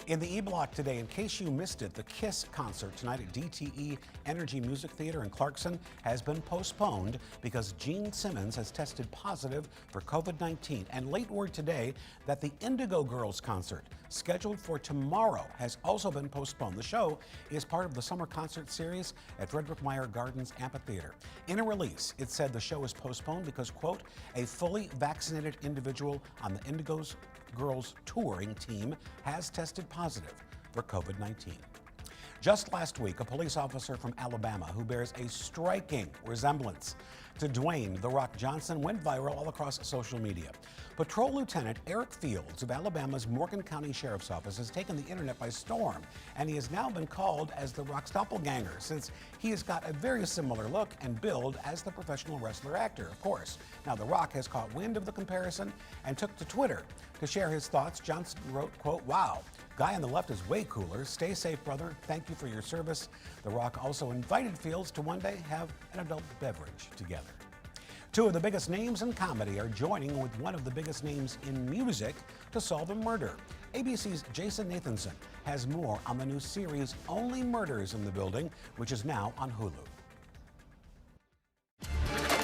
In the E-Block today, in case you missed it, the KISS concert tonight at DTE Energy Music Theater in Clarkson has been postponed because Gene Simmons has tested positive for COVID-19. And late word today that the Indigo Girls concert, scheduled for tomorrow, has also been postponed. The show is part of the summer concert series at Frederick Meyer Gardens Amphitheater. In a release, it said the show is postponed because, quote, a fully vaccinated individual on the Indigo Girls touring team has tested positive for COVID-19. Just last week, a police officer from Alabama who bears a striking resemblance to Dwayne "The Rock" Johnson went viral all across social media. Patrol Lieutenant Eric Fields of Alabama's Morgan County Sheriff's Office has taken the internet by storm, and he has now been called as The Rock's doppelganger since he has got a very similar look and build as the professional wrestler actor, of course. Now, The Rock has caught wind of the comparison and took to Twitter to share his thoughts. Johnson wrote, quote, "Wow, guy on the left is way cooler. Stay safe, brother. Thank you for your service." The Rock also invited Fields to one day have an adult beverage together. Two of the biggest names in comedy are joining with one of the biggest names in music to solve a murder. ABC's Jason Nathanson has more on the new series Only Murders in the Building, which is now on Hulu.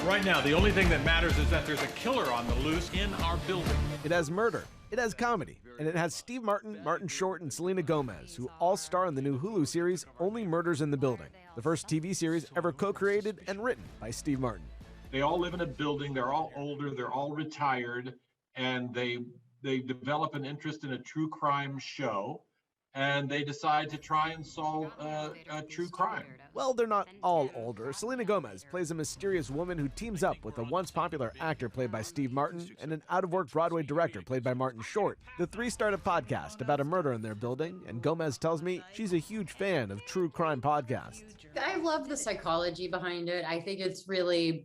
Right now, the only thing that matters is that there's a killer on the loose in our building. It has murder, it has comedy, and it has Steve Martin, Martin Short, and Selena Gomez, who all star in the new Hulu series Only Murders in the Building, the first TV series ever co-created and written by Steve Martin. They all live in a building, they're all older, they're all retired, and they develop an interest in a true crime show, and they decide to try and solve a true crime. Well, they're not all older. Selena Gomez plays a mysterious woman who teams up with a once popular actor played by Steve Martin and an out-of-work Broadway director played by Martin Short. The three start a podcast about a murder in their building, and Gomez tells me she's a huge fan of true crime podcasts. I love the psychology behind it. I think it's really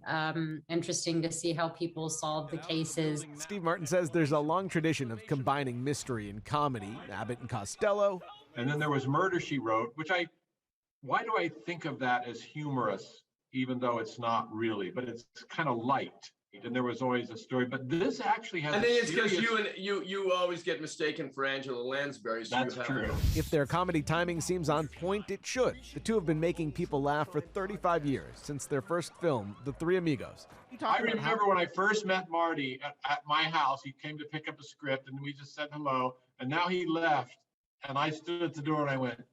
interesting to see how people solve the cases. Steve Martin says there's a long tradition of combining mystery and comedy. Abbott and Costello. And then there was Murder, She Wrote, which why do I think of that as humorous, even though it's not really, but it's kind of light. And there was always a story, but this actually has. I think it's because you always get mistaken for Angela Lansbury. So that's true. If their comedy timing seems on point, it should. The two have been making people laugh for 35 years, since their first film, The Three Amigos. I remember when I first met Marty at my house, he came to pick up a script and we just said hello, and now he left, and I stood at the door and I went,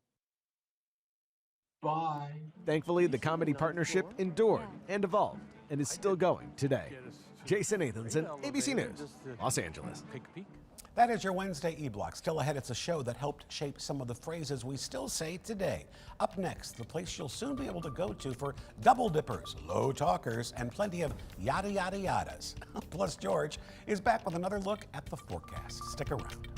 bye. Thankfully, the comedy partnership endured and evolved and is still going today. Jason Nathanson, ABC News, Los Angeles. That is your Wednesday E-Block. Still ahead, it's a show that helped shape some of the phrases we still say today. Up next, the place you'll soon be able to go to for double dippers, low talkers, and plenty of yada yada yadas. Plus, George is back with another look at the forecast. Stick around.